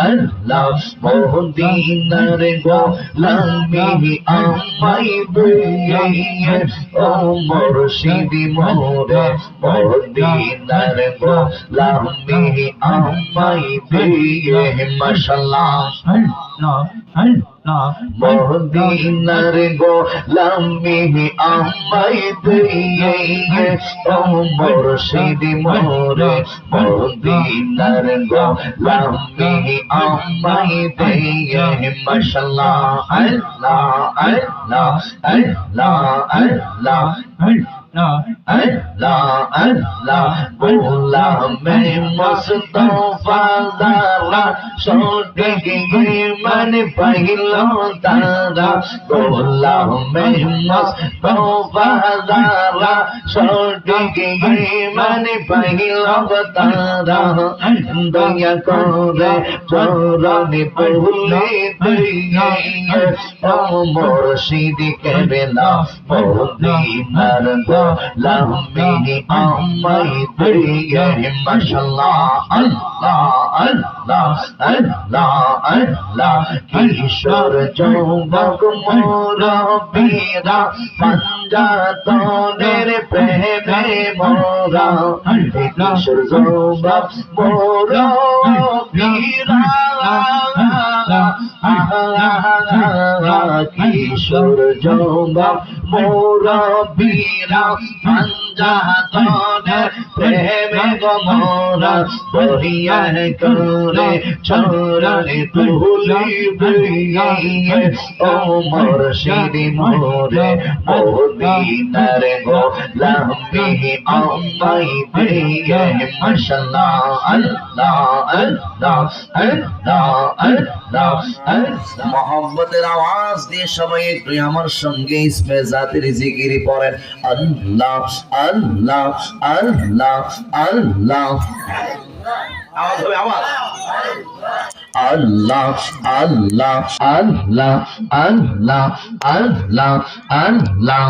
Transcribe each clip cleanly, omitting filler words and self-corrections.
আল্লাহ মদিনার গোলামি আমায় দিয়ে ও মুর্শিদি মোরে মদিনার গোলামি আমায় দিয়ে মাশাআল্লাহ মদিনার গোলামি আমায় দিয়ে ও মুর্শিদি মোরে মদিনার গোলামি আমায় দিয়ে মাশাআল্লাহ আল্লাহ আল্লাহ আল্লাহ আল্লাহ আল্লাহ আল্লাহ গোলামে মুস্তাফা যারা সঠিক ঈমান পাইল তারা গোলামে মুস্তাফা যারা সঠিক ঈমান পাইল তারা দয়া করে চরণে পড়লে দিয়ে ও মুর্শিদি কেবলা মদিনার গোলামি আমায় দিয়ে মাশাআল্লাহ আল্লাহ আল্লাহ আল্লাহ আল্লাহ কিশোর যুবক মুরব্বিরা পাঞ্জাতনের প্রেমে মোরা কিশোর যুবক মুরব্বিরা কিশোর যুবক মুরব্বিরা পাঞ্জাতনের প্রেমে মোরা বহিয়া করে চরণে তুলি দিয়ে ও মুর্শিদি মোরে মদিনার গোলামি আমায় দিয়ে মাশাআল্লাহ আল্লাহ আল্লাহ আল্লাহ আল্লাহ মোহাম্মদের আওয়াজ দিয়ে সবাই একটু আমার সঙ্গে ইসমে জাতির জিকির পড়েন আল্লাহ আল্লাহ আল্লাহ আল্লাহ আওয়াজ হবে আওয়াজ আল্লাহ আল্লাহ আল্লাহ আল্লাহ আল্লাহ আল্লাহ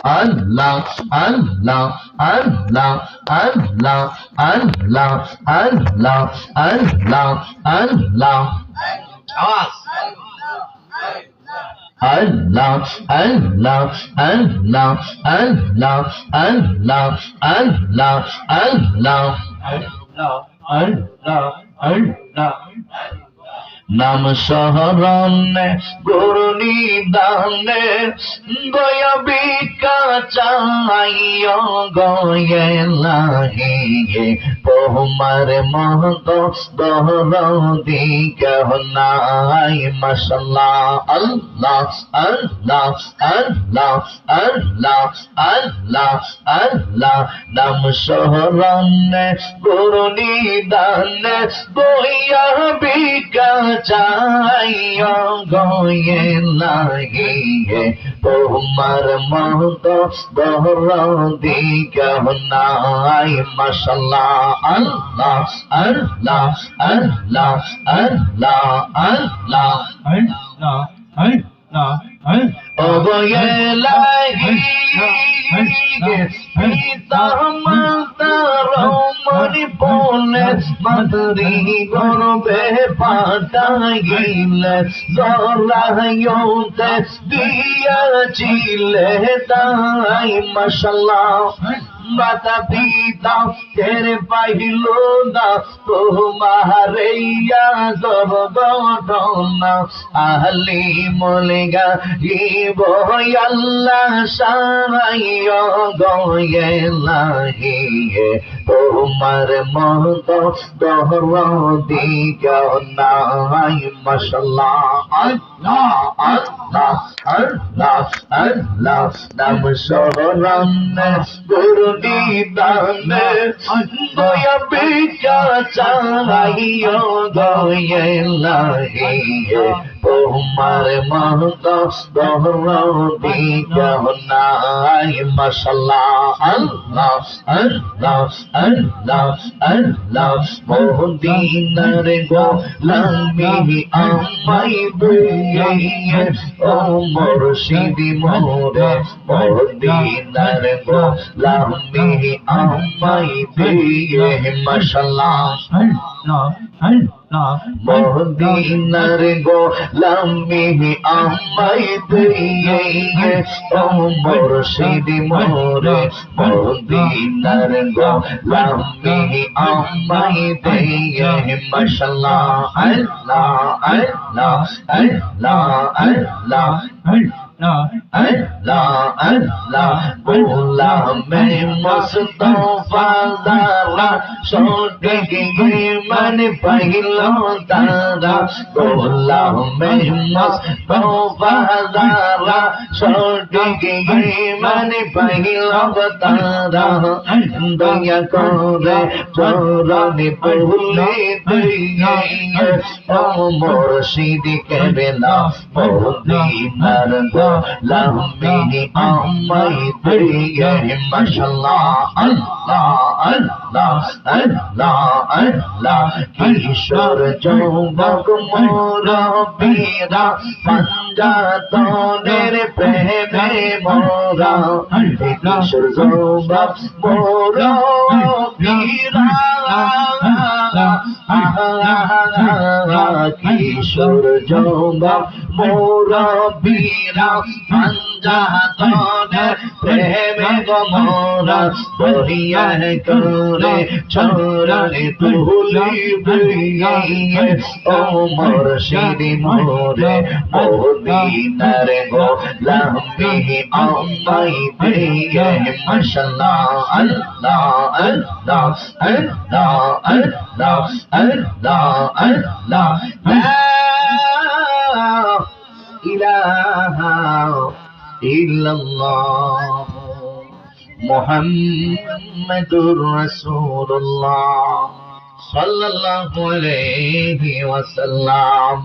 Allah, Allah, Allah, Allah, Allah, Allah, Allah, Allah. Awas. Allah, Allah, Allah, Allah, Allah, Allah, Allah, Allah, Allah. নাম শহরণে গুরুনি দানে গয়া বিকা চাইয় গয়ে লাহিয়ে তোমার মহত দহরদি গহনাই মাশাআল্লাহ আল্লাহ আল্লাহ আল্লাহ আল্লাহ আল্লাহ আল্লাহ নাম শহরণে গুরুনি দানে গয়া বিকা চাইয় গয়ে লাগিয়ে তোমার মহত দহরদি গহনাই মাশাআল্লাহ আল্লাহ আল্লাহ আল্লাহ আল্লাহ আল্লাহ আল্লাহ আল্লাহ ও গয়ে লাগিয়ে পিতা মাতার মরি বলে মাতরি গর্বে পাঠাইলে জরায়তে দিয়াছিলে তাই মাশাআল্লাহ মাতা পিতা তেরে পাইল না তোমারে জব ঘটনা আহলি মলগা ইব আল্লাহ সারাইয় গয়ে লাগিয়ে তোমার মত দহরদি গহনাই মাশাআল্লাহ আল্লাহ আল্লাহ আল্লাহ আল্লাহ নাম শরণে গুরুনি দানে দয়া বিকা চাইয় গয়ে লাগিয়ে তোমার মতো দরদি কেউ নাই মাশাআল্লাহ আল্লাহ আল্লাহ আল্লাহ আল্লাহ মদিনার গোলামি আমায় দিয়ে ও মুর্শিদি মোরে মদিনার গোলামি আমায় দিয়ে মাশাআল্লাহ মদিনার গোলামি আমায় দিয়ে ও মুর্শিদি মোরে মদিনার গোলামি আমায় দিয়ে মাশাআল্লাহ আল্লাহ আল্লাহ আল্লাহ আল্লাহ अल्लाह अल्लाह बोला मैं मुस्तफा ज़रा छोड़ेंगे मन पहलो तारा बोला मैं मुस्तफा ज़रा छोड़ेंगे मन पहलो तारा दया करे चोराने भूले दिए ओ मुर्शिद के बिना मदीनार গোলামি আমায় দিয়ে মাশাআল্লাহ আল্লাহ আল্লাহ আল্লাহ আল্লাহ কিশোর যুবক মোরা পীরা পাঞ্জাতনের প্রেমে মোরা কিশোর যুবক মোরা পীরা কিশোর যুবক মোরা পীরা পাঞ্জাতনের প্রেমে মোরা বহিয়া করে চরণে তুলি দিয়ে ও মুর্শিদি মোরে মদিনার গোলামি আমায় দিয়ে মাশাআল্লাহ আল্লাহ আল্লাহ আল্লাহ আল্লাহ আল্লাহ আল্লাহ লা ইলাহা ইল্লাল্লাহ মুহাম্মাদুর রাসূলুল্লাহ সাল্লাল্লাহু আলাইহি ওয়াসাল্লাম